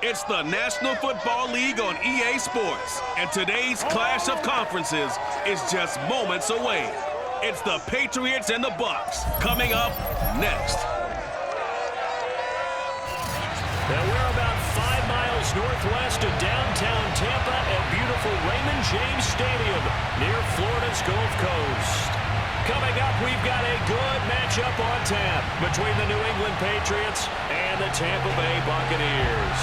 It's the National Football League on EA Sports, and today's clash of conferences is just moments away. It's the Patriots and the Bucs coming up next. Now we're about 5 miles northwest of downtown Tampa at beautiful Raymond James Stadium near Florida's Gulf Coast. Coming up, we've got a good matchup on tap between the New England Patriots and the Tampa Bay Buccaneers.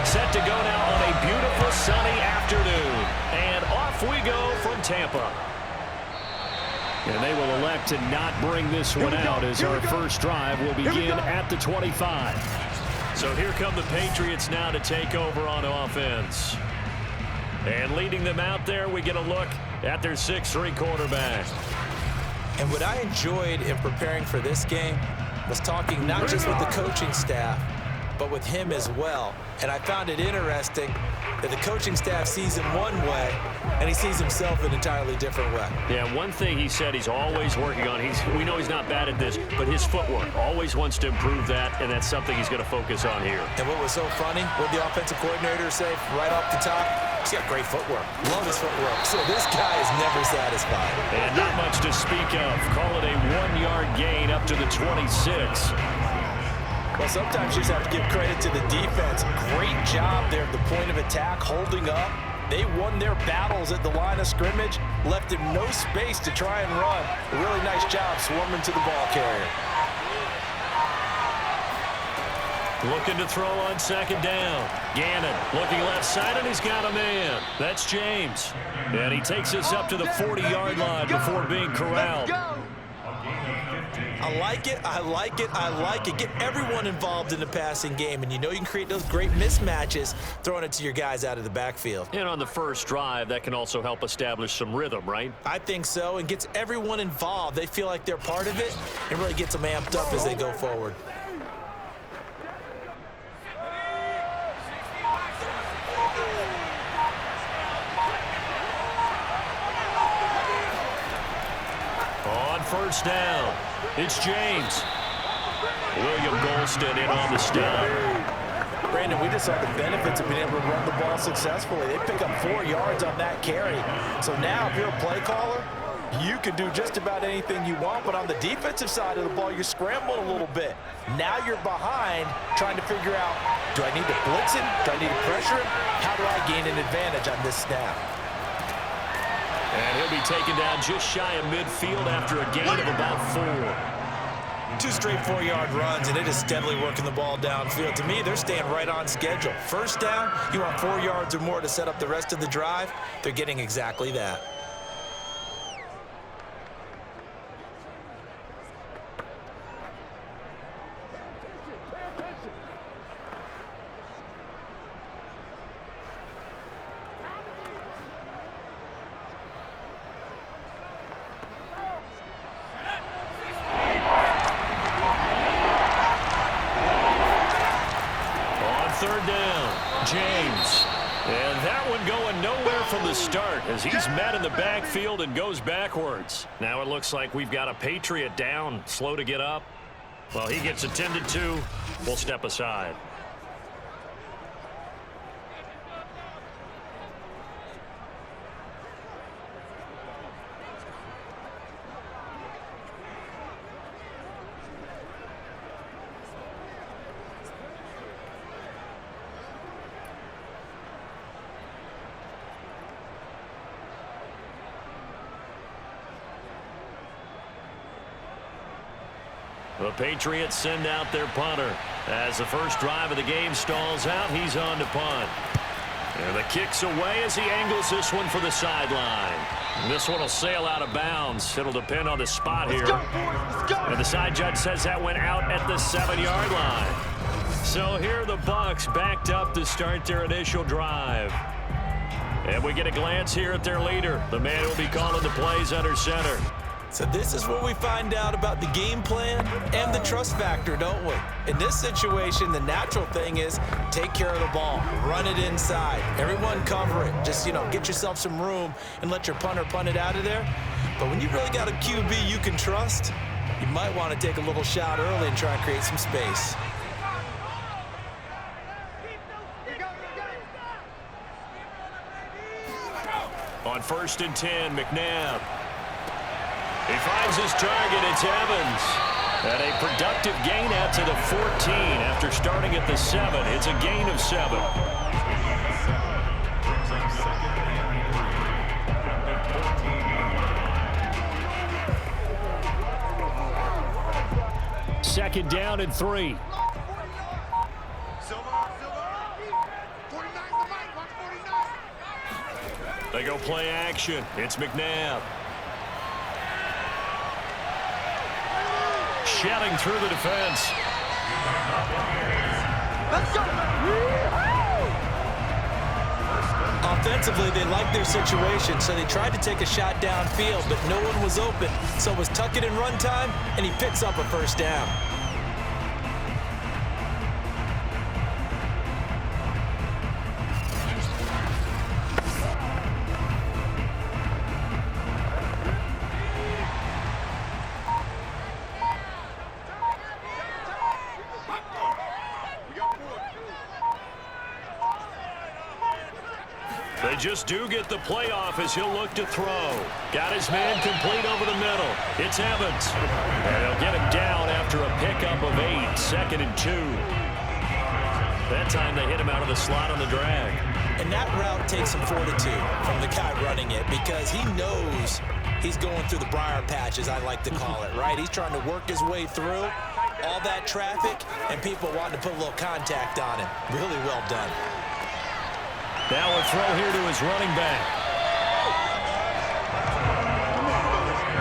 Set to go now on a beautiful sunny afternoon. And off we go from Tampa. And they will elect to not bring this one out as our first drive will begin at the 25. So here come the Patriots now to take over on offense. And leading them out there, we get a look at their 6'3" quarterback. And what I enjoyed in preparing for this game was talking not just with the coaching staff, but with him as well. And I found it interesting that the coaching staff sees him one way, and he sees himself an entirely different way. Yeah, one thing he said he's always working on, we know he's not bad at this, but his footwork, always wants to improve that, and that's something he's going to focus on here. And what was so funny, what the offensive coordinator say right off the top, he's got great footwork. Love his footwork. So this guy is never satisfied. And not much to speak of. Call it a 1-yard gain up to the 26. Well, sometimes you just have to give credit to the defense. Great job there at the point of attack, holding up. They won their battles at the line of scrimmage, left him no space to try and run. A really nice job swarming to the ball carrier. Looking to throw on second down. Gannon looking left side, and he's got a man. That's James. And he takes us up to the 40-yard line before being corralled. I like it, I like it, I like it. Get everyone involved in the passing game, and you know you can create those great mismatches throwing it to your guys out of the backfield. And on the first drive, that can also help establish some rhythm, right? I think so, and gets everyone involved. They feel like they're part of it, and really gets them amped up as they go forward. On first down, it's James. William Golston in on the stop. Brandon, we just saw the benefits of being able to run the ball successfully. They pick up 4 yards on that carry. So now if you're a play caller, you can do just about anything you want. But on the defensive side of the ball, you're scrambling a little bit. Now you're behind trying to figure out, do I need to blitz him? Do I need to pressure him? How do I gain an advantage on this snap? And he'll be taken down just shy of midfield after a gain of about 4. 2 straight 4-yard runs, and it is steadily working the ball downfield. To me, they're staying right on schedule. First down, you want 4 yards or more to set up the rest of the drive. They're getting exactly that. Third down, James. And that one going nowhere from the start as he's met in the backfield and goes backwards. Now it looks like we've got a Patriot down, slow to get up. Well, he gets attended to. We'll step aside. The Patriots send out their punter. As the first drive of the game stalls out, he's on to punt. And the kick's away as he angles this one for the sideline. This one will sail out of bounds. It'll depend on the spot here. And the side judge says that went out at the 7-yard line. So here the Bucs backed up to start their initial drive. And we get a glance here at their leader, the man who will be calling the plays under center. So this is where we find out about the game plan and the trust factor, don't we? In this situation, the natural thing is take care of the ball, run it inside. Everyone cover it. Just, get yourself some room and let your punter punt it out of there. But when you really got a QB you can trust, you might want to take a little shot early and try and create some space. On 1st and 10, McNabb. He finds his target. It's Evans. And a productive gain out to the 14 after starting at the 7. It's a gain of 7. Second down and 3. They go play action. It's McNabb. Shelling through the defense. Let's go. Offensively, they liked their situation, so they tried to take a shot downfield, but no one was open. So it was tuck it in run time, and he picks up a first down. They just do get the playoff as he'll look to throw. Got his man complete over the middle. It's Evans. And he'll get him down after a pickup of 8. 2nd and 2. That time they hit him out of the slot on the drag. And that route takes some fortitude from the guy running it because he knows he's going through the briar patch, as I like to call it, right? He's trying to work his way through all that traffic and people wanting to put a little contact on him. Really well done. Now a throw here to his running back.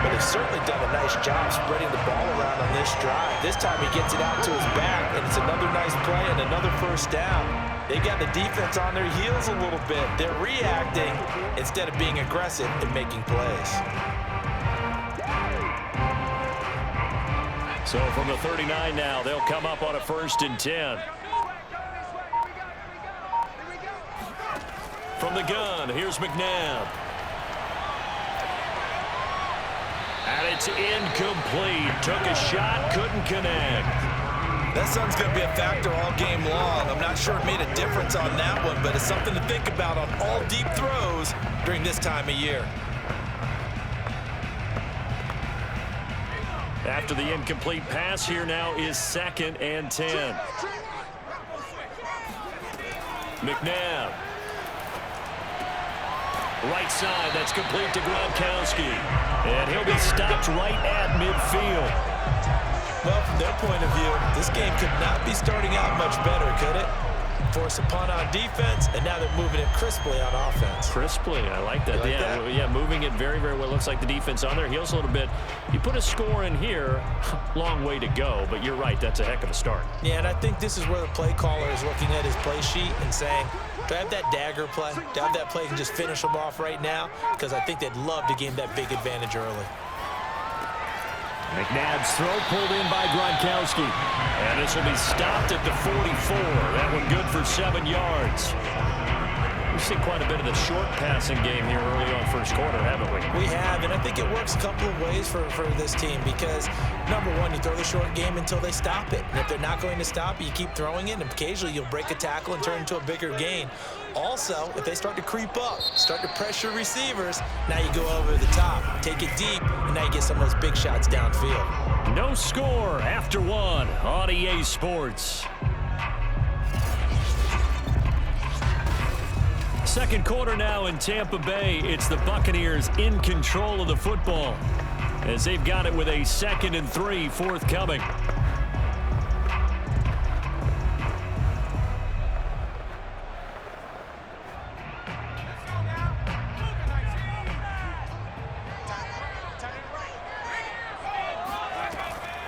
But they've certainly done a nice job spreading the ball around on this drive. This time he gets it out to his back, and it's another nice play and another first down. They've got the defense on their heels a little bit. They're reacting instead of being aggressive and making plays. So from the 39 now, they'll come up on a 1st and 10. From the gun, here's McNabb. And it's incomplete. Took a shot, couldn't connect. That sun's going to be a factor all game long. I'm not sure it made a difference on that one, but it's something to think about on all deep throws during this time of year. After the incomplete pass, here now is 2nd and 10. McNabb. Right side, that's complete to Gronkowski. And he'll be stopped right at midfield. Well, from their point of view, this game could not be starting out much better, could it? Force a punt on defense, and now they're moving it crisply on offense. Crisply, I like that. Yeah, moving it very, very well. Looks like the defense on their heels a little bit. You put a score in here, long way to go, but you're right, that's a heck of a start. Yeah, and I think this is where the play caller is looking at his play sheet and saying, do I have that dagger play? Do I have that play and just finish them off right now? Because I think they'd love to gain that big advantage early. McNabb's throw pulled in by Gronkowski. And this will be stopped at the 44. That one good for 7 yards. We've seen quite a bit of the short passing game here early on first quarter, haven't we? We have, and I think it works a couple of ways for this team because, number one, you throw the short game until they stop it. And if they're not going to stop it, you keep throwing it, and occasionally you'll break a tackle and turn into a bigger gain. Also, if they start to creep up, start to pressure receivers, now you go over the top, take it deep, and now you get some of those big shots downfield. No score after 1 on EA Sports. Second quarter now in Tampa Bay. It's the Buccaneers in control of the football as they've got it with a 2nd and 3 forthcoming.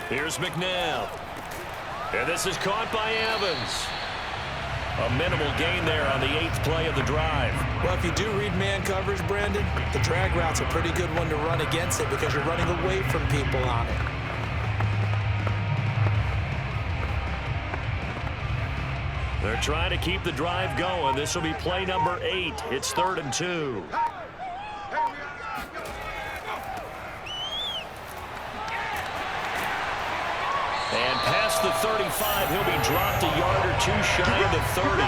Here's McNabb. And this is caught by Evans. A minimal gain there on the 8th play of the drive. Well, if you do read man coverage, Brandon, the drag route's a pretty good one to run against it because you're running away from people on it. They're trying to keep the drive going. This will be play number 8. It's 3rd and 2. And past the 35, he'll be dropped a yard or two shy of the 30.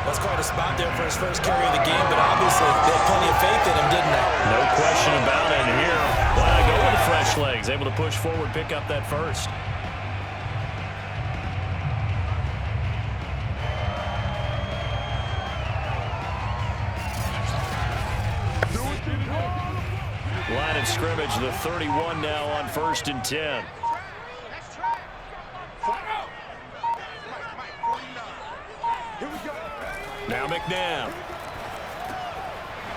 That's quite a spot there for his first carry of the game, but obviously they had plenty of faith in him, didn't they? No question about it here. Why not go with fresh legs? Able to push forward, pick up that first. Line of scrimmage, the 31 now on 1st and 10. Now McNabb.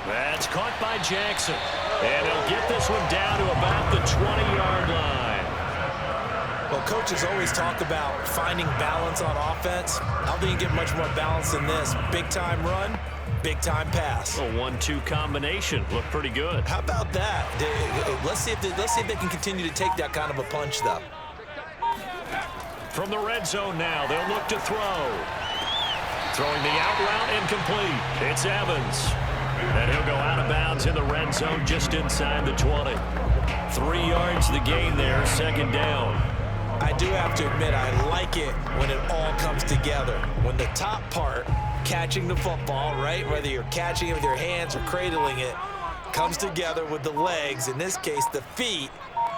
That's caught by Jackson. And he'll get this one down to about the 20-yard line. Well, coaches always talk about finding balance on offense. I don't think you get much more balance than this. Big-time run, big-time pass. A 1-2 combination. Looked pretty good. How about that? Let's see if they can continue to take that kind of a punch, though. From the red zone now, they'll look to throw. Throwing the out route incomplete. It's Evans. And he'll go out of bounds in the red zone just inside the 20. 3 yards the gain there, 2nd down. I do have to admit, I like it when it all comes together. When the top part, catching the football, right, whether you're catching it with your hands or cradling it, comes together with the legs, in this case the feet,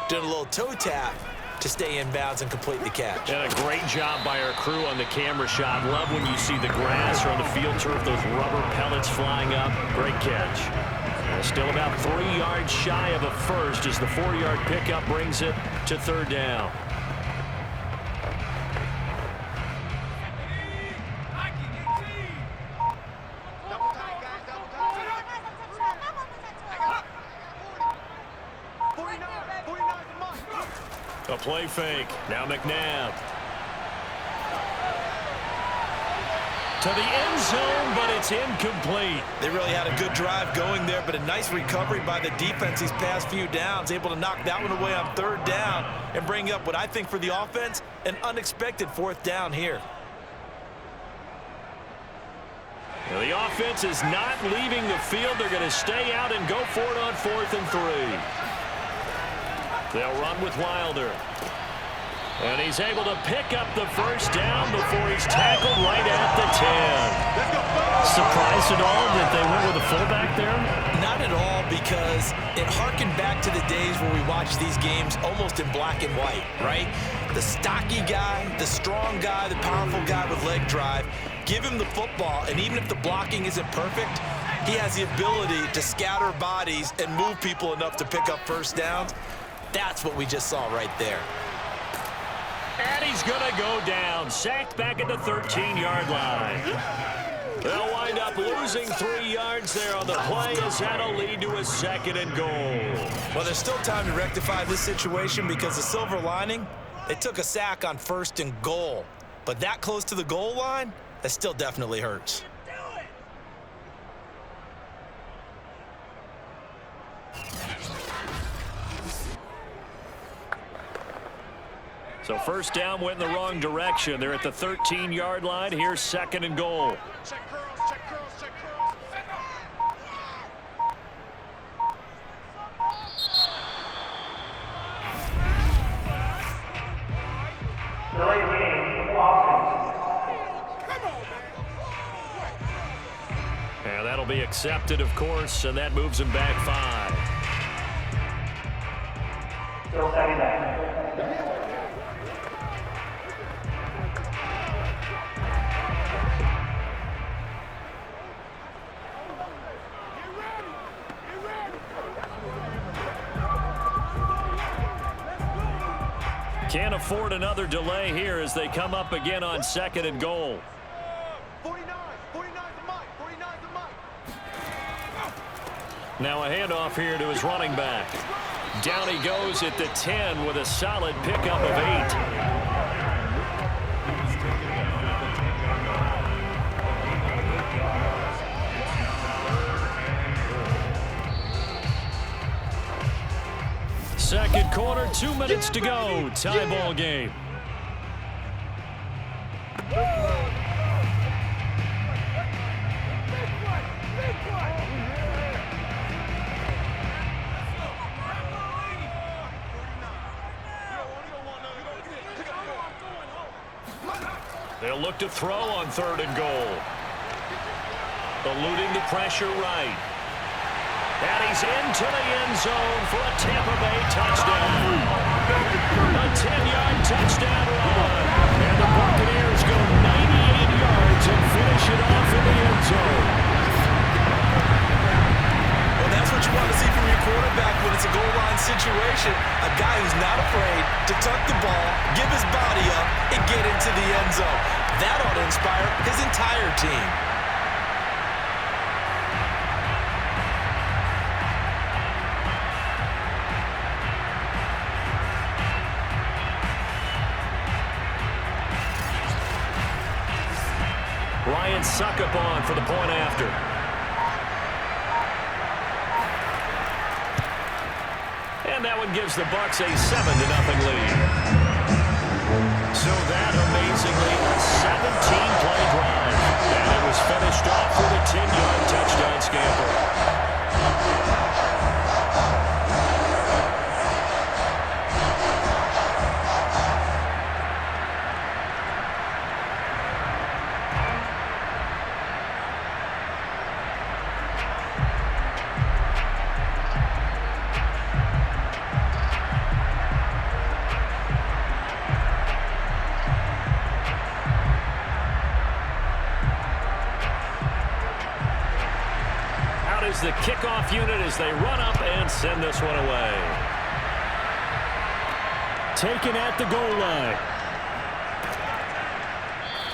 doing a little toe tap to stay in bounds and complete the catch. And a great job by our crew on the camera shot. Love when you see the grass or on the field turf, those rubber pellets flying up. Great catch. Still about 3 yards shy of a first as the 4-yard pickup brings it to 3rd down. A play fake. Now McNabb. To the end zone, but it's incomplete. They really had a good drive going there, but a nice recovery by the defense these past few downs, able to knock that one away on 3rd down and bring up what I think for the offense, an unexpected 4th down here. Now the offense is not leaving the field. They're going to stay out and go for it on 4th and 3. They'll run with Wilder. And he's able to pick up the first down before he's tackled right at the 10. Surprised at all that they went with a fullback there? Not at all, because it harkened back to the days where we watched these games almost in black and white, right? The stocky guy, the strong guy, the powerful guy with leg drive, give him the football, and even if the blocking isn't perfect, he has the ability to scatter bodies and move people enough to pick up first downs. That's what we just saw right there. And he's going to go down. Sacked back at the 13-yard line. They'll wind up losing 3 yards there on the play as that'll lead to a 2nd and goal. Well, there's still time to rectify this situation because the silver lining, they took a sack on 1st and goal. But that close to the goal line, that still definitely hurts. So 1st down went in the wrong direction. They're at the 13-yard line. Here's 2nd and goal. Check curls, check curls, check curls. And that'll be accepted, of course, and that moves him back 5. Still 2nd down. Can't afford another delay here as they come up again on 2nd and goal. 49's the mic. Now a handoff here to his running back. Down he goes at the 10 with a solid pickup of 8. Second quarter, 2 minutes to go. Tie ball game. They'll look to throw on 3rd and goal. eluding the pressure right. And he's into the end zone for a Tampa Bay touchdown. A 10-yard touchdown run. And the Buccaneers go 98 yards and finish it off in the end zone. Well, that's what you want to see from your quarterback when it's a goal line situation. A guy who's not afraid to tuck the ball, give his body up, and get into the end zone. That ought to inspire his entire team. Ryan Succop for the point after. And that one gives the Bucs a 7-0 lead. So that amazingly a 17-play drive. And it was finished off with a 10-yard touchdown scamper. The kickoff unit as they run up and send this one away. Taken at the goal line.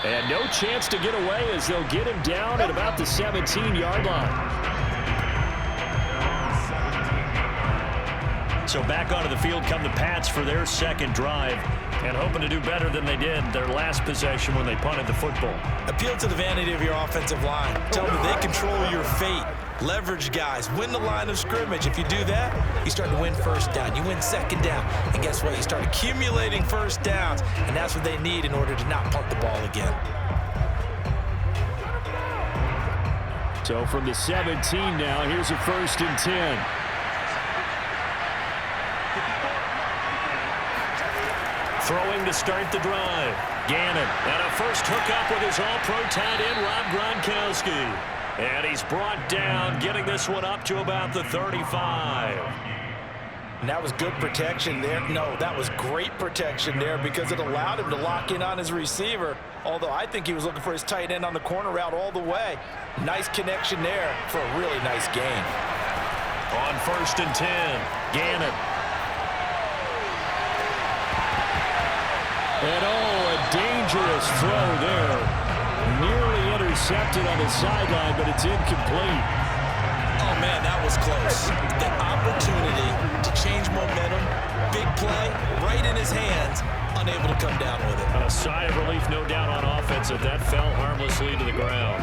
And no chance to get away as they'll get him down at about the 17-yard line. So back onto the field come the Pats for their second drive, and hoping to do better than they did their last possession when they punted the football. Appeal to the vanity of your offensive line. Tell them they control your fate. Leverage guys. Win the line of scrimmage. If you do that, you start to win first down. You win second down. And guess what? You start accumulating first downs. And that's what they need in order to not punt the ball again. So from the 17 now, here's a 1st and 10. Throwing to start the drive. Gannon. And a first hookup with his all-pro tight end, Rob Gronkowski. And he's brought down, getting this one up to about the 35. And that was good protection there. No, that was great protection there because it allowed him to lock in on his receiver. Although I think he was looking for his tight end on the corner route all the way. Nice connection there for a really nice gain. On 1st and 10, Gannon. And a dangerous throw there. Nearly intercepted on the sideline, but it's incomplete. Oh, man, that was close. The opportunity to change momentum, big play, right in his hands, unable to come down with it. A sigh of relief, no doubt, on offense, that that fell harmlessly to the ground.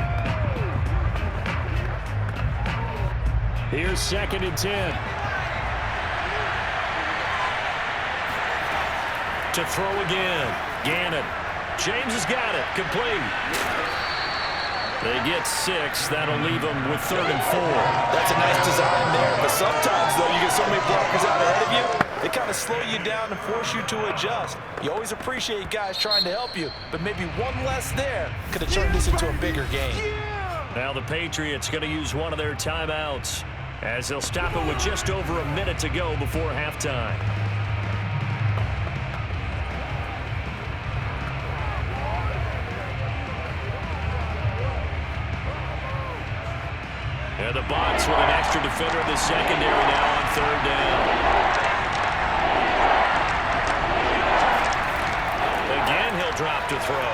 Here's 2nd and 10. To throw again. Gannon. James has got it. Complete. They get 6. That'll leave them with 3rd and 4. That's a nice design there. But sometimes, though, you get so many blockers out ahead of you, they kind of slow you down and force you to adjust. You always appreciate guys trying to help you, but maybe one less there could have turned this into a bigger game. Now the Patriots going to use one of their timeouts as they'll stop it with just over a minute to go before halftime. And the Bucs with an extra defender in the secondary now on 3rd down. Again, he'll drop to throw.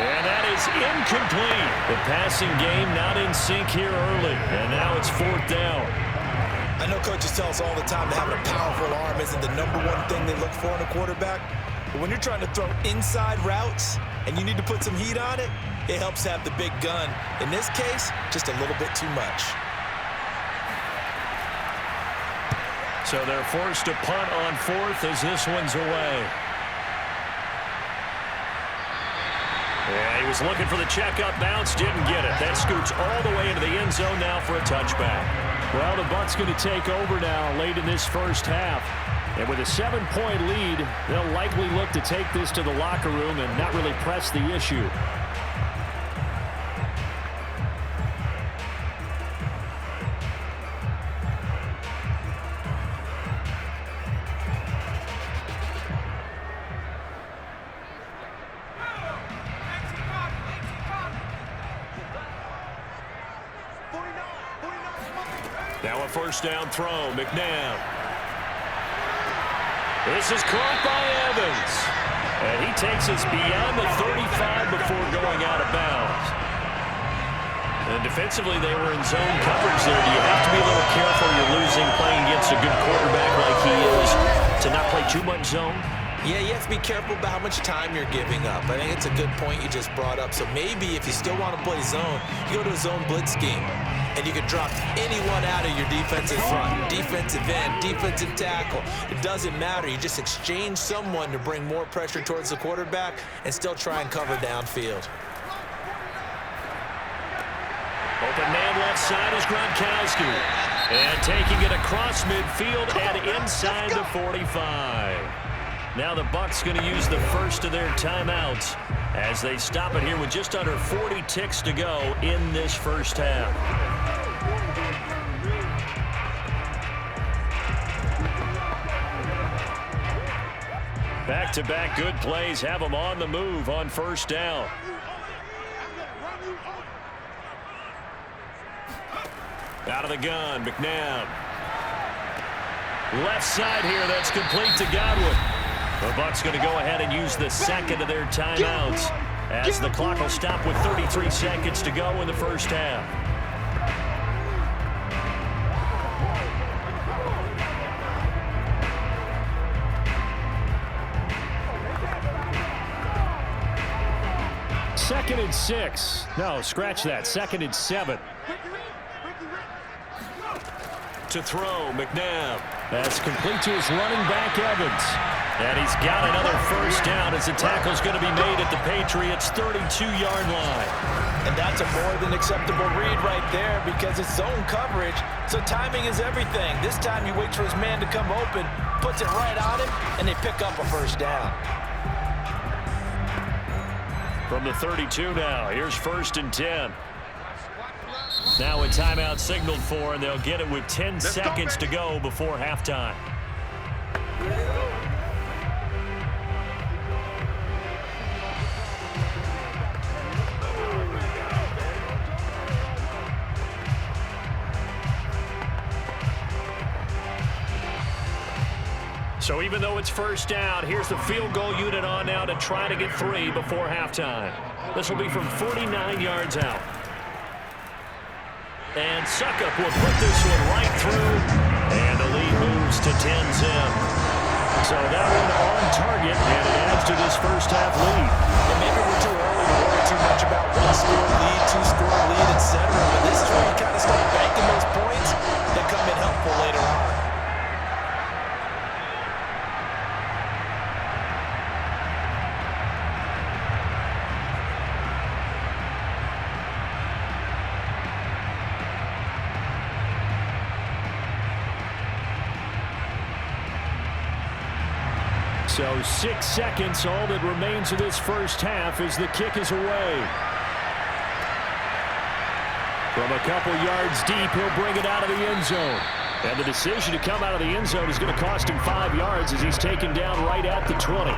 And that is incomplete. The passing game not in sync here early. And now it's 4th down. I know coaches tell us all the time that having a powerful arm isn't the #1 thing they look for in a quarterback. But when you're trying to throw inside routes and you need to put some heat on it, it helps have the big gun. In this case, just a little bit too much. So they're forced to punt on 4th as this one's away. Yeah, he was looking for the checkup bounce, didn't get it. That scoots all the way into the end zone now for a touchback. Well, the Bucs going to take over now late in this first half. And with a 7-point lead, they'll likely look to take this to the locker room and not really press the issue. Now a first down throw, McNabb. This is caught by Evans. And he takes us beyond the 35 before going out of bounds. And defensively, they were in zone coverage there. Do you have to be a little careful? You're losing playing against a good quarterback like he is to not play too much zone? Yeah, you have to be careful about how much time you're giving up. I think it's a good point you just brought up. So maybe if you still want to play zone, you go to a zone blitz scheme. And you can drop anyone out of your defensive front, defensive end, defensive tackle. It doesn't matter. You just exchange someone to bring more pressure towards the quarterback and still try and cover downfield. Open man left side is Gronkowski. And taking it across midfield and inside the 45. Now the Bucs going to use the first of their timeouts as they stop it here with just under 40 ticks to go in this first half. Back-to-back good plays have them on the move on first down. Out of the gun, McNabb. Left side here, that's complete to Godwin. The Bucs going to go ahead and use the second of their timeouts as the clock will stop with 33 seconds to go in the first half. Second and 6. No, scratch that. Second and 7. To throw, McNabb. That's complete to his running back, Evans. And he's got another first down as the tackle's going to be made at the Patriots' 32-yard line. And that's a more than acceptable read right there because it's zone coverage, so timing is everything. This time he waits for his man to come open, puts it right on him, and they pick up a first down. From the 32 now, here's first and 10. Now a timeout signaled for, and they'll get it with 10 seconds to go before halftime. So even though it's first down, here's the field goal unit on now to try to get 3 before halftime. This will be from 49 yards out. And Suckup will put this one right through, and the lead moves to 10-zip. So that one on target, and it adds to this first half lead. And maybe we're too early to worry too much about one-score lead, two-score lead, etc. But this is where you kind of start banking those points that come in helpful later on. So 6 seconds, all that remains of this first half as the kick is away. From a couple yards deep, he'll bring it out of the end zone. And the decision to come out of the end zone is going to cost him 5 yards as he's taken down right at the 20.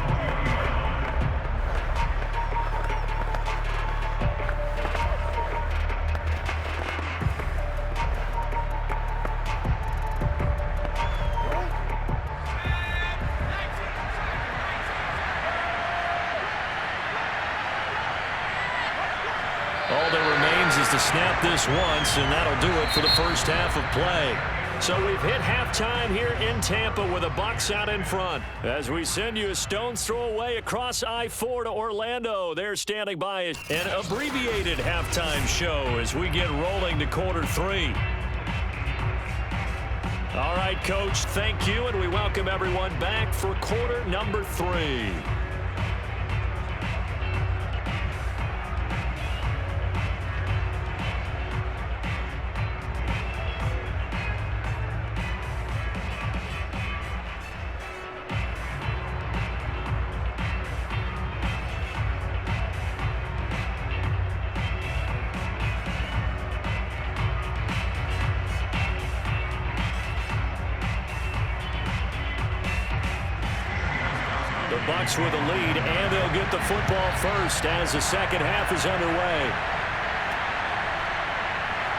All that remains is to snap this once, and that'll do it for the first half of play. So we've hit halftime here in Tampa with the Bucs out in front. As we send you a stone's throw away across I-4 to Orlando. They're standing by an abbreviated halftime show as we get rolling to quarter 3. All right, Coach, thank you, and we welcome everyone back for quarter number 3. Bucs with a lead, and they'll get the football first as the second half is underway.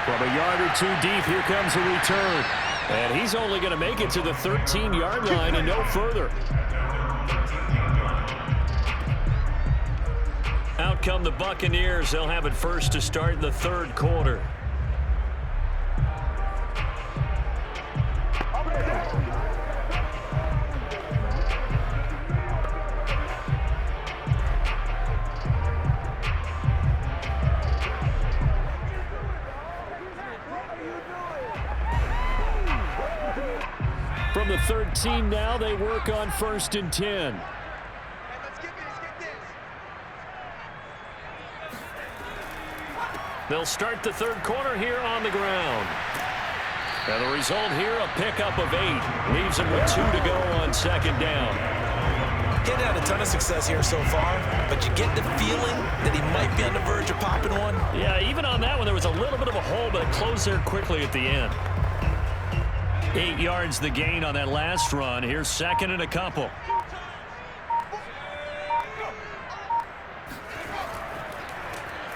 From a yard or two deep, here comes a return. And he's only going to make it to the 13-yard line and no further. Out come the Buccaneers. They'll have it first to start the third quarter. From the 13 now, they work on 1st and 10. They'll start the third quarter here on the ground. And the result here, a pickup of 8. Leaves him with 2 to go on 2nd down. He's had a ton of success here so far, but you get the feeling that he might be on the verge of popping one. Yeah, even on that one, there was a little bit of a hole, but it closed there quickly at the end. 8 yards the gain on that last run. Here's 2nd and a couple.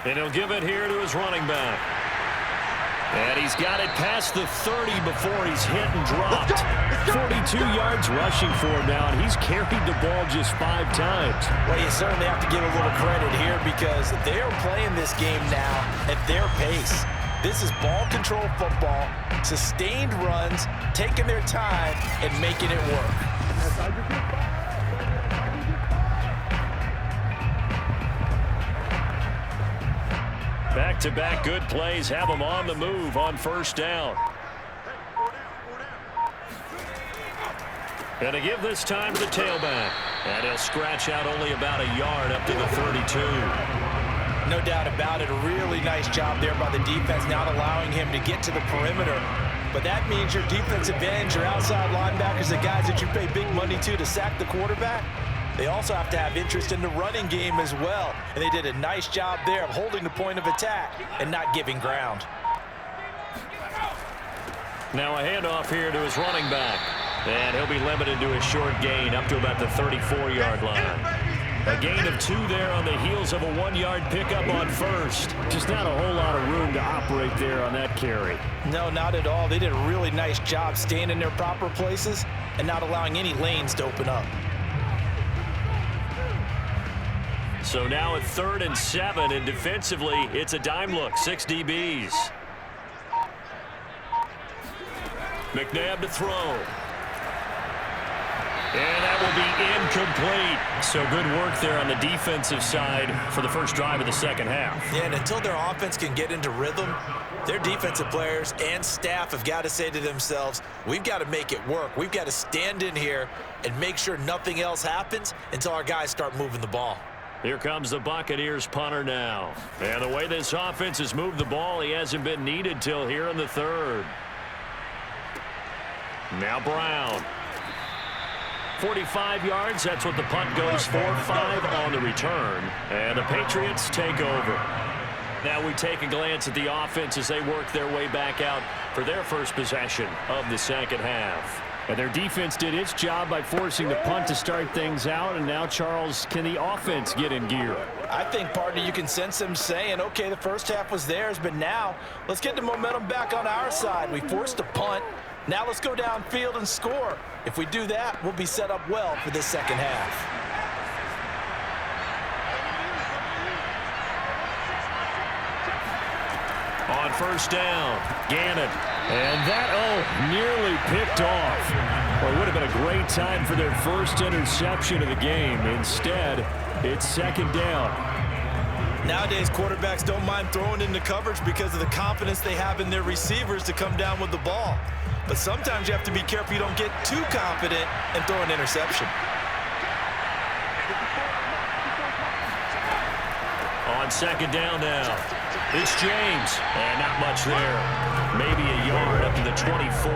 And he'll give it here to his running back. And he's got it past the 30 before he's hit and dropped. 42 yards rushing for him now, and he's carried the ball just 5 times. Well, you certainly have to give a little credit here because they're playing this game now at their pace. This is ball control football, sustained runs, taking their time, and making it work. Back-to-back good plays have them on the move on 1st down. And to give this time to the tailback. And he'll scratch out only about a yard up to the 32. No doubt about it. A really nice job there by the defense, not allowing him to get to the perimeter. But that means your defensive ends, your outside linebackers, the guys that you pay big money to sack the quarterback, they also have to have interest in the running game as well. And they did a nice job there of holding the point of attack and not giving ground. Now a handoff here to his running back. And he'll be limited to a short gain up to about the 34-yard line. A gain of 2 there on the heels of a 1-yard pickup on 1st. Just not a whole lot of room to operate there on that carry. No, not at all. They did a really nice job staying in their proper places and not allowing any lanes to open up. So now at 3rd and 7, and defensively, it's a dime look, 6 DBs. McNabb to throw. And that will be incomplete. So good work there on the defensive side for the first drive of the second half. Yeah, and until their offense can get into rhythm, their defensive players and staff have got to say to themselves, we've got to make it work. We've got to stand in here and make sure nothing else happens until our guys start moving the ball. Here comes the Buccaneers punter now. And the way this offense has moved the ball, he hasn't been needed till here in the 3rd. Now Brown. 45 yards, that's what the punt goes for. 5 on the return. And the Patriots take over. Now we take a glance at the offense as they work their way back out for their first possession of the second half. And their defense did its job by forcing the punt to start things out. And now, Charles, can the offense get in gear? I think, partner, you can sense them saying, okay, the first half was theirs, but now let's get the momentum back on our side. We forced a punt. Now let's go downfield and score. If we do that, we'll be set up well for this second half. On 1st down, Gannon. And that, nearly picked off. Well, it would have been a great time for their first interception of the game. Instead, it's 2nd down. Nowadays, quarterbacks don't mind throwing into coverage because of the confidence they have in their receivers to come down with the ball. But sometimes you have to be careful you don't get too confident and throw an interception. On 2nd down now, it's James. And not much there. Maybe a yard up to the 24.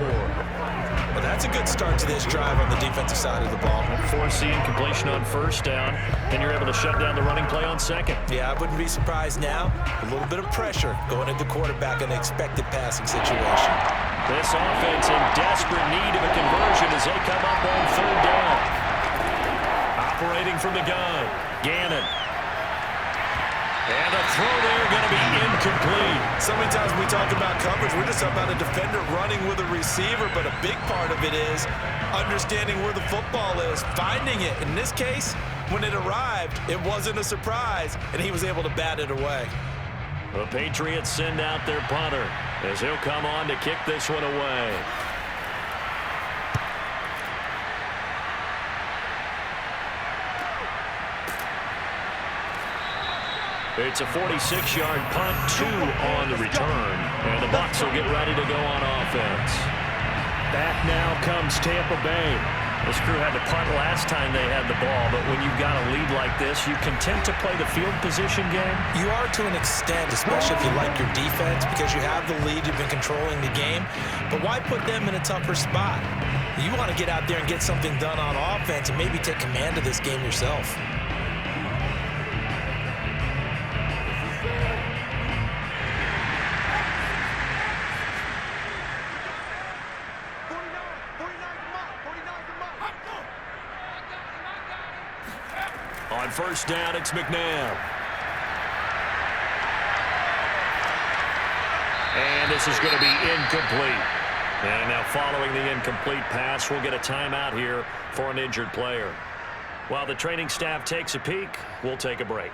Well, that's a good start to this drive on the defensive side of the ball. Forcing completion on 1st down, and you're able to shut down the running play on 2nd. Yeah, I wouldn't be surprised now. A little bit of pressure going at the quarterback in an expected passing situation. This offense in desperate need of a conversion as they come up on 3rd down. Operating from the gun, Gannon. And the throw there going to be incomplete. So many times when we talk about coverage, we're just talking about a defender running with a receiver, but a big part of it is understanding where the football is, finding it. In this case, when it arrived, it wasn't a surprise, and he was able to bat it away. The Patriots send out their punter as he'll come on to kick this one away. It's a 46-yard punt, 2 on the return, and the Bucs will get ready to go on offense. Back now comes Tampa Bay. This crew had to punt last time they had the ball, but when you've got a lead like this, you content to play the field position game? You are to an extent, especially if you like your defense, because you have the lead, you've been controlling the game. But why put them in a tougher spot? You want to get out there and get something done on offense and maybe take command of this game yourself. On first down, it's McNabb. And this is going to be incomplete. And now following the incomplete pass, we'll get a timeout here for an injured player. While the training staff takes a peek, we'll take a break.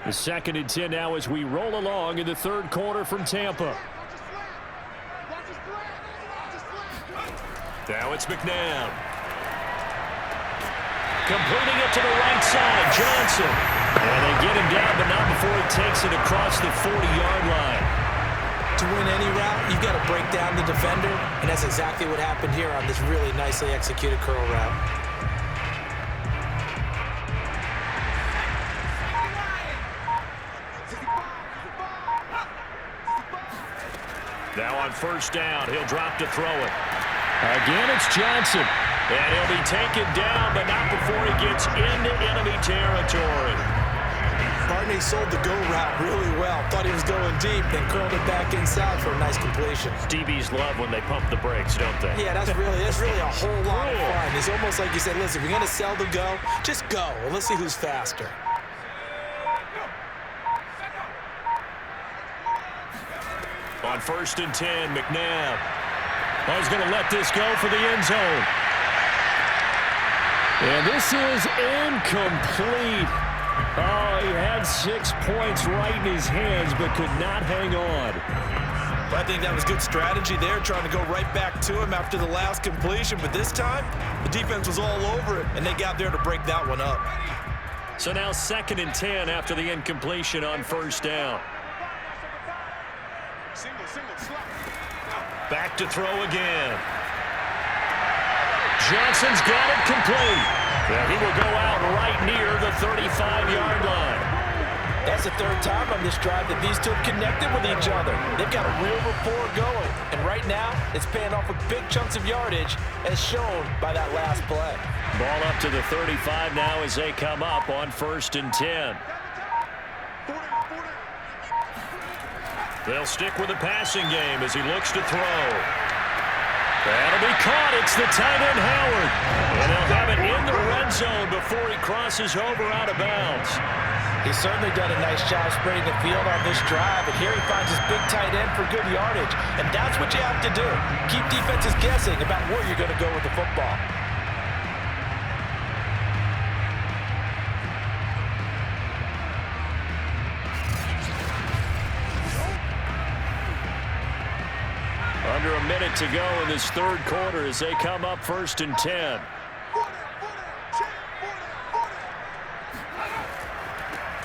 The 2nd and 10 now as we roll along in the third quarter from Tampa. Now it's McNabb. Completing it to the right side, Johnson. And they get him down, but not before he takes it across the 40-yard line. To win any route, you've got to break down the defender, and that's exactly what happened here on this really nicely executed curl route. Now on first down, he'll drop to throw it. Again, it's Johnson. And he'll be taken down, but not before he gets into enemy territory. Barney sold the go route really well. Thought he was going deep, then curled it back inside for a nice completion. DBs love when they pump the brakes, don't they? Yeah, that's really a whole lot of fun. It's almost like you said, listen, if you're going to sell the go, just go. Well, let's see who's faster. On first and 10, McNabb. He's going to let this go for the end zone. And this is incomplete. Oh, he had 6 points right in his hands, but could not hang on. I think that was good strategy there, trying to go right back to him after the last completion. But this time, the defense was all over it, and they got there to break that one up. So now 2nd and 10 after the incompletion on first down. Back to throw again. Johnson's got it complete. And he will go out right near the 35-yard line. That's the 3rd time on this drive that these two have connected with each other. They've got a real rapport going. And right now, it's paying off with big chunks of yardage, as shown by that last play. Ball up to the 35 now as they come up on first and 10. They'll stick with the passing game as he looks to throw. That'll be caught. It's the tight end, Howard. And they'll have it in the red zone before he crosses over out of bounds. He's certainly done a nice job spreading the field on this drive, and here he finds his big tight end for good yardage. And that's what you have to do. Keep defenses guessing about where you're going to go with the football. Under a minute to go in this third quarter as they come up first and 10.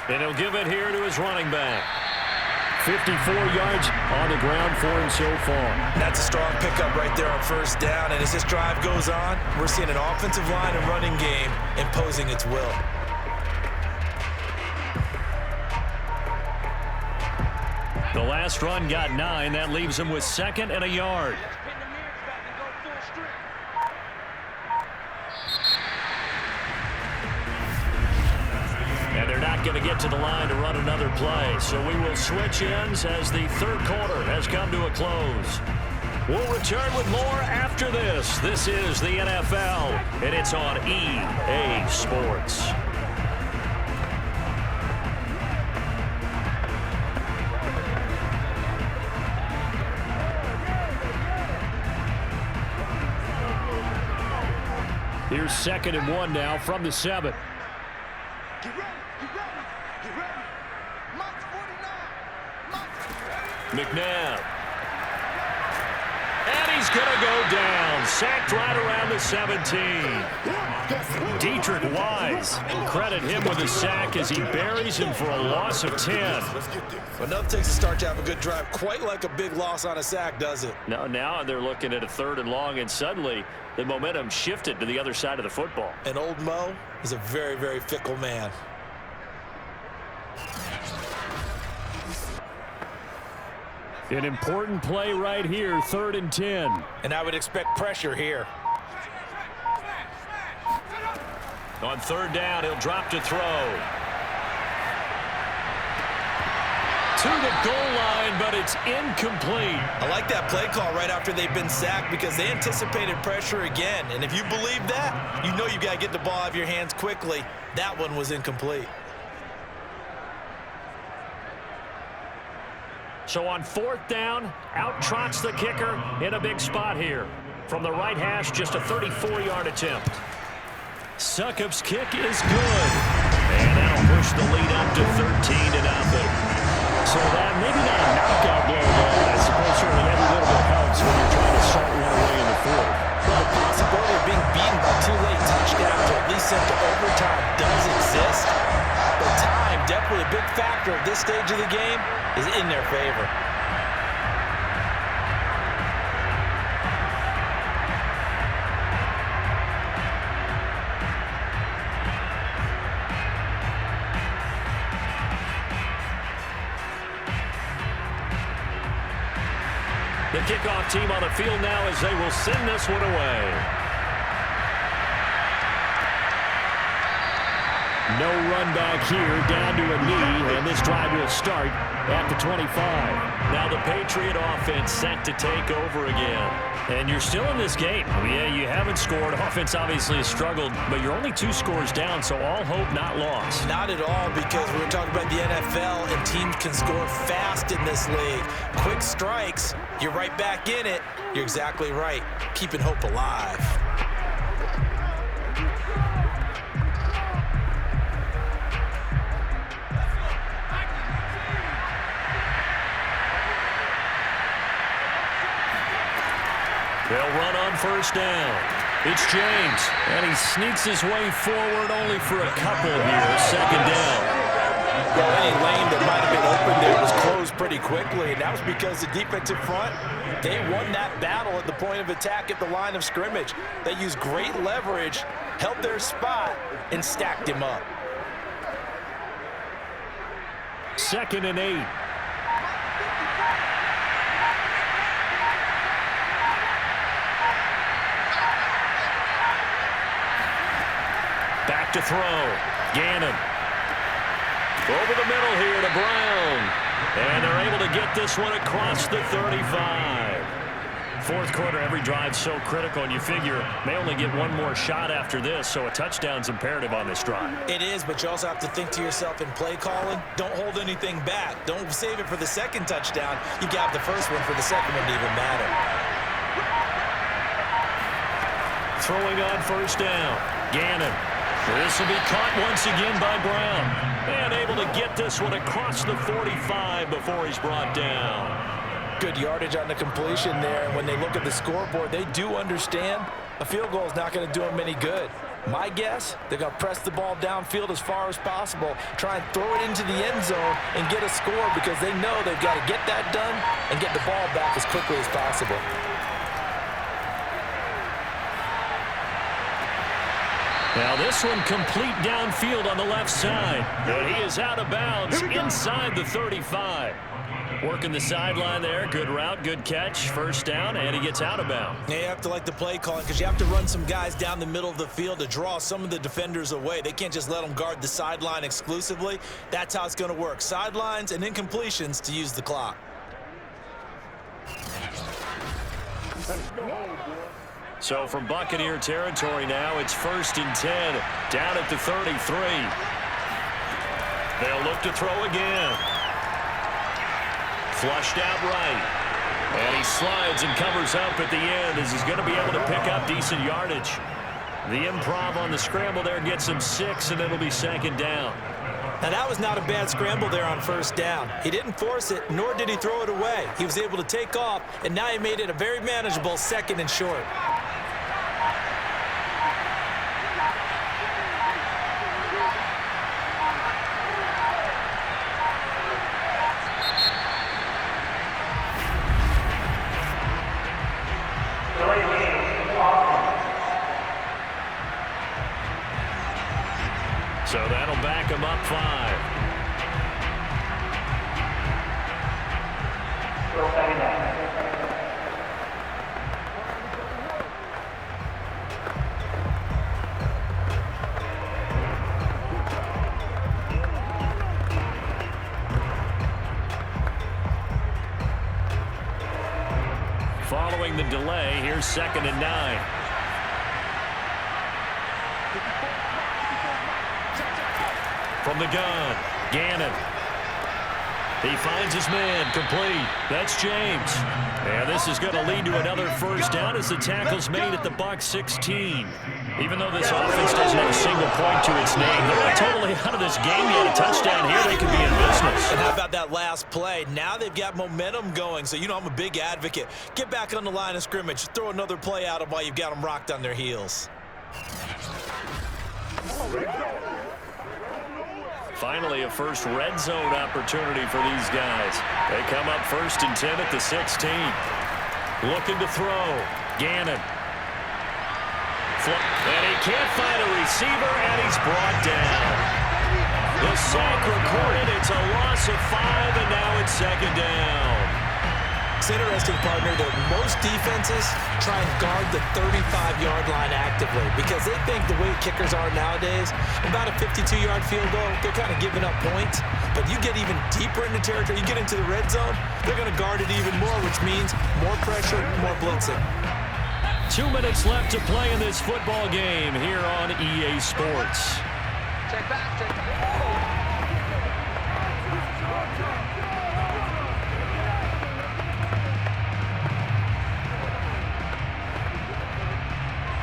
And he'll give it here to his running back. 54 yards on the ground for him so far. That's a strong pickup right there on first down. And as this drive goes on, we're seeing an offensive line and running game imposing its will. last run got 9. That leaves him with 2nd and a yard. And they're not going to get to the line to run another play. So we will switch ends as the third quarter has come to a close. We'll return with more after this. This is the NFL, and it's on EA Sports. Here's 2nd and 1 now from the 7. Get ready, get ready, get ready. March 49. McNabb. And he's going to go down. Sacked right around the 17. Dietrich Wise. Credit him with a sack as he buries him for a loss of 10. Well, nothing takes a start to have a good drive quite like a big loss on a sack, does it? No, now they're looking at a 3rd and long, and suddenly the momentum shifted to the other side of the football. And old Mo is a very, very fickle man. An important play right here, 3rd and 10. And I would expect pressure here. On 3rd down, he'll drop to throw. To the goal line, but it's incomplete. I like that play call right after they've been sacked because they anticipated pressure again. And if you believe that, you know you got to get the ball out of your hands quickly. That one was incomplete. So on 4th down, out trots the kicker in a big spot here. From the right hash, just a 34-yard attempt. Succop's kick is good. And that'll push the lead up to 13-0. So that maybe not a knockout blow, but I suppose certainly every little bit helps when you're trying to start one away in the 4th. Well, the possibility of being beaten by 2 late touchdowns or at least sent to overtime does exist. But time, definitely a big factor at this stage of the game, is in their favor. The kickoff team on the field now as they will send this one away. No run back here, down to a knee, and this drive will start at the 25. Now the Patriot offense set to take over again. And you're still in this game. Yeah, you haven't scored. Offense obviously has struggled, but you're only 2 scores down, so all hope not lost. Not at all, because we're talking about the NFL, and teams can score fast in this league. Quick strikes, you're right back in it. You're exactly right. Keeping hope alive. They'll run on 1st down. It's James, and he sneaks his way forward only for a couple here. 2nd down. Well, any lane that might have been open there was closed pretty quickly, and that was because the defensive front, they won that battle at the point of attack at the line of scrimmage. They used great leverage, held their spot, and stacked him up. 2nd and 8. Back to throw. Gannon. Over the middle here to Brown. And they're able to get this one across the 35. 4th quarter, every drive so critical, and you figure may only get one more shot after this, so a touchdown's imperative on this drive. It is, but you also have to think to yourself in play calling, don't hold anything back. Don't save it for the 2nd touchdown. You got the 1st one for the 2nd one to even matter. Throwing on 1st down. Gannon. This will be caught once again by Brown. And able to get this one across the 45 before he's brought down. Good yardage on the completion there. And when they look at the scoreboard, they do understand a field goal is not going to do them any good. My guess, they're going to press the ball downfield as far as possible, try and throw it into the end zone and get a score because they know they've got to get that done and get the ball back as quickly as possible. Now this one complete downfield on the left side. And he is out of bounds inside the 35. Working the sideline there. Good route, good catch. First down, and he gets out of bounds. Yeah, you have to like the play calling because you have to run some guys down the middle of the field to draw some of the defenders away. They can't just let them guard the sideline exclusively. That's how it's going to work. Sidelines and incompletions to use the clock. So from Buccaneer territory now, it's 1st and 10, down at the 33. They'll look to throw again. Flushed out right. And he slides and covers up at the end as he's going to be able to pick up decent yardage. The improv on the scramble there gets him 6, and it'll be 2nd down. Now, that was not a bad scramble there on 1st down. He didn't force it, nor did he throw it away. He was able to take off, and now he made it a very manageable 2nd and short. So that'll back him up 5. Following the delay, here's 2nd and 9. From the gun, Gannon. He finds his man, complete. That's James. And this is going to lead to another 1st down as the tackle's made at the Bucs 16. Even though this offense doesn't have a single point to its name, they're not totally out of this game yet. A touchdown here, they could be in business. And how about that last play? Now they've got momentum going, so you know I'm a big advocate. Get back on the line of scrimmage. Throw another play at them while you've got them rocked on their heels. Finally, a first red zone opportunity for these guys. They come up 1st and 10 at the 16. Looking to throw. Gannon. And he can't find a receiver, and he's brought down. The sack recorded. It's a loss of 5, and now it's 2nd down. It's interesting, partner, that most defenses try and guard the 35-yard line actively because they think the way kickers are nowadays, about a 52-yard field goal, they're kind of giving up points. But you get even deeper into territory, you get into the red zone, they're going to guard it even more, which means more pressure, more blitzing. 2 minutes left to play in this football game here on EA Sports. Take back, take back.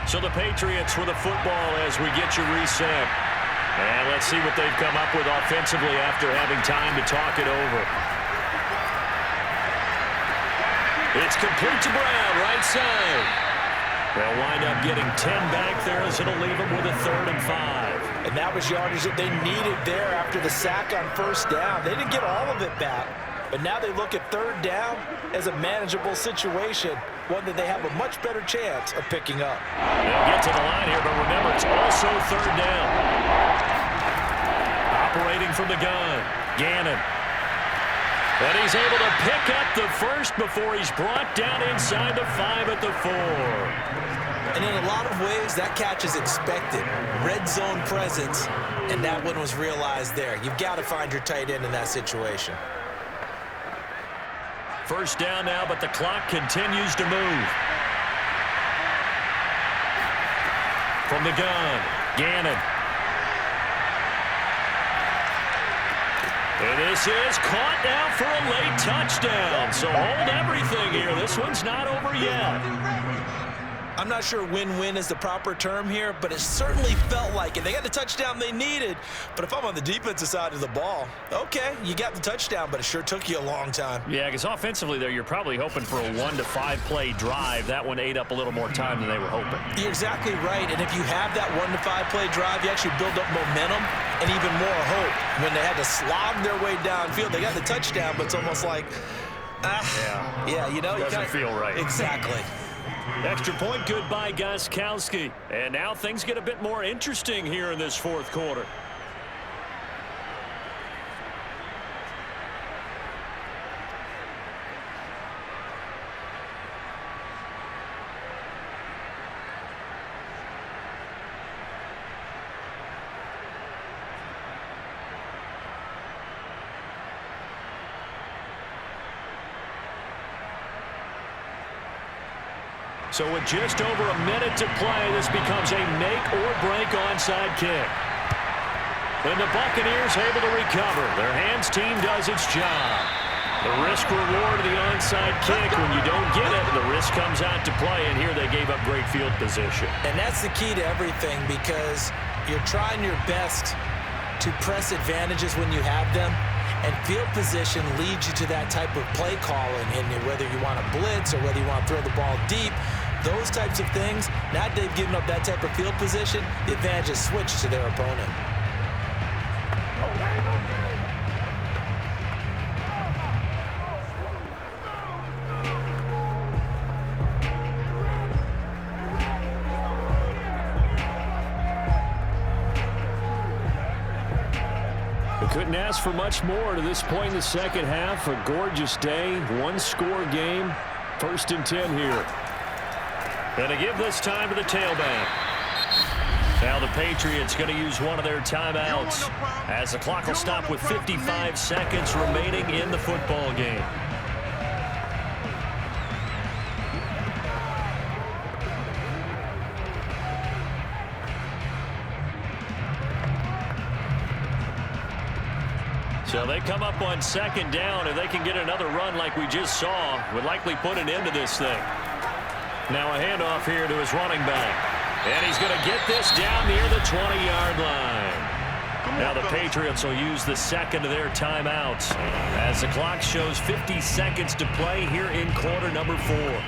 So the Patriots with a football as we get you reset. And let's see what they've come up with offensively after having time to talk it over. It's complete to Brown, right side. They'll wind up getting 10 back there as it'll leave them with a 3rd and 5. And that was yardage that they needed there after the sack on 1st down. They didn't get all of it back, but now they look at 3rd down as a manageable situation, one that they have a much better chance of picking up. They'll get to the line here, but remember, it's also 3rd down. Operating from the gun, Gannon. And he's able to pick up the first before he's brought down inside the 5 at the 4. And in a lot of ways, that catch is expected. Red zone presence, and that one was realized there. You've got to find your tight end in that situation. 1st down now, but the clock continues to move. From the gun, Gannon. And this is caught now for a late touchdown. So hold everything here. This one's not over yet. I'm not sure win-win is the proper term here, but it certainly felt like it. They got the touchdown they needed, but if I'm on the defensive side of the ball, okay, you got the touchdown, but it sure took you a long time. Yeah, because offensively there, you're probably hoping for a 1 to 5 play drive. That one ate up a little more time than they were hoping. You're exactly right, and if you have that 1 to 5 play drive, you actually build up momentum and even more hope. When they had to slog their way downfield, they got the touchdown, but it's almost like, yeah, you know. doesn't feel right. Exactly. Extra point good by Gostkowski. And now things get a bit more interesting here in this fourth quarter. So with just over a minute to play, this becomes a make-or-break onside kick. And the Buccaneers able to recover. Their hands team does its job. The risk-reward of the onside kick, when you don't get it, the risk comes out to play, and here they gave up great field position. And that's the key to everything, because you're trying your best to press advantages when you have them, and field position leads you to that type of play calling, and whether you want to blitz or whether you want to throw the ball deep, those types of things, now that they've given up that type of field position, the advantage is switched to their opponent. Couldn't ask for much more to this point in the second half. A gorgeous day, one-score game. 1st and 10 here. And to give this time to the tailback. Now the Patriots going to use one of their timeouts as the clock will stop with 55 seconds remaining in the football game. So they come up on 2nd down. If they can get another run like we just saw, would likely put an end to this thing. Now a handoff here to his running back. And he's going to get this down near the 20-yard line. Now the Patriots will use the second of their timeouts as the clock shows 50 seconds to play here in quarter number 4.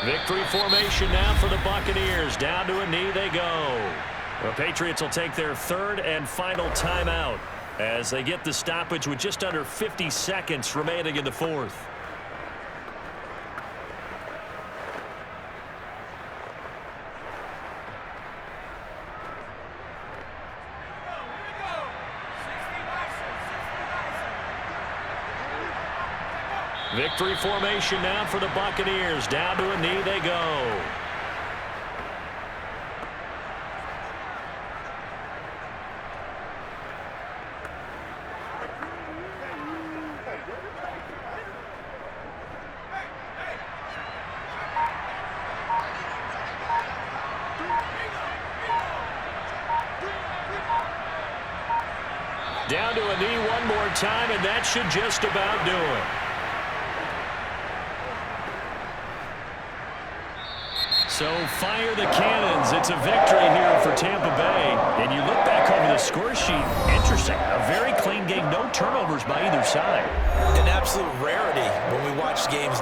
Victory formation now for the Buccaneers. Down to a knee they go. The Patriots will take their 3rd and final timeout as they get the stoppage with just under 50 seconds remaining in the 4th. Victory formation now for the Buccaneers. Down to a knee they go. Down to a knee one more time, and that should just about do it. So fire the cannons. It's a victory here for Tampa Bay. And you look back over the score sheet. Interesting. A very clean game. No turnovers by either side. An absolute rarity when we watch games